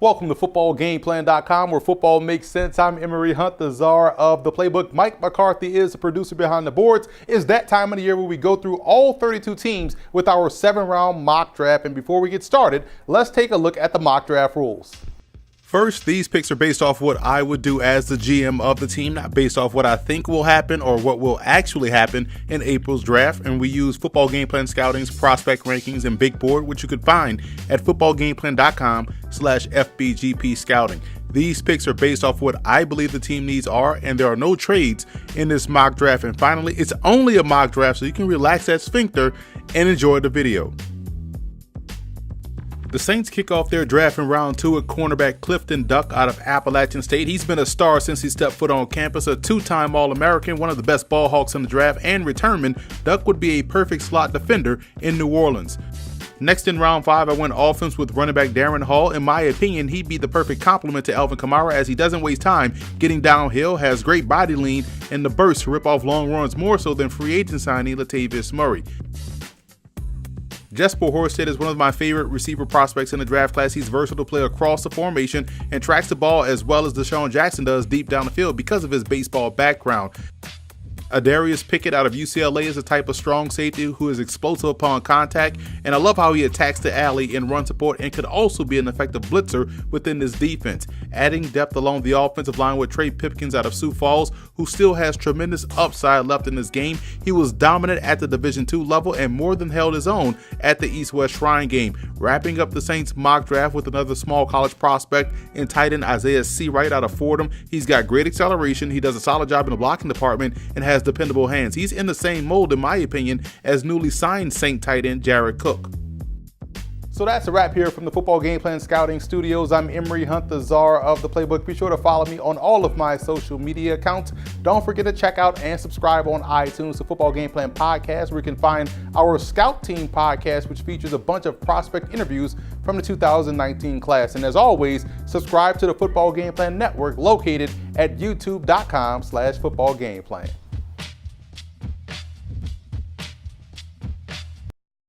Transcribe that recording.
Welcome to footballgameplan.com, where football makes sense. I'm Emery Hunt, the czar of the playbook. Mike McCarthy is the producer behind the boards. It's that time of the year where we go through all 32 teams with our 7-round mock draft. And before we get started, let's take a look at the mock draft rules. First, these picks are based off what I would do as the GM of the team, not based off what I think will happen or what will actually happen in April's draft. And we use Football Game Plan Scouting's prospect rankings and big board, which you could find at footballgameplan.com/FBGP scouting. These picks are based off what I believe the team needs are, and there are no trades in this mock draft. And finally, it's only a mock draft, so you can relax that sphincter and enjoy the video. The Saints kick off their draft in round 2 at cornerback Clifton Duck out of Appalachian State. He's been a star since he stepped foot on campus, a 2-time All-American, one of the best ball hawks in the draft, and returning, Duck would be a perfect slot defender in New Orleans. Next in round 5, I went offense with running back Darren Hall. In my opinion, he'd be the perfect complement to Alvin Kamara, as he doesn't waste time getting downhill, has great body lean, and the burst to rip off long runs more so than free agent signee Latavius Murray. Jesper Horsted is one of my favorite receiver prospects in the draft class. He's versatile to play across the formation and tracks the ball as well as Deshaun Jackson does deep down the field because of his baseball background. Adarius Pickett out of UCLA is a type of strong safety who is explosive upon contact, and I love how he attacks the alley in run support and could also be an effective blitzer within this defense. Adding depth along the offensive line with Trey Pipkins out of Sioux Falls, who still has tremendous upside left in this game. He was dominant at the Division II level and more than held his own at the East-West Shrine game. Wrapping up the Saints mock draft with another small college prospect in tight end Isaiah Seawright out of Fordham. He's got great acceleration, he does a solid job in the blocking department, and has dependable hands. He's in the same mold, in my opinion, as newly signed Saint tight end Jared Cook. So that's a wrap here from the Football Game Plan Scouting Studios. I'm Emery Hunt, the czar of the playbook. Be sure to follow me on all of my social media accounts. Don't forget to check out and subscribe on iTunes to Football Game Plan Podcast, where you can find our Scout Team podcast, which features a bunch of prospect interviews from the 2019 class. And as always, subscribe to the Football Game Plan Network, located at youtube.com/footballgameplan.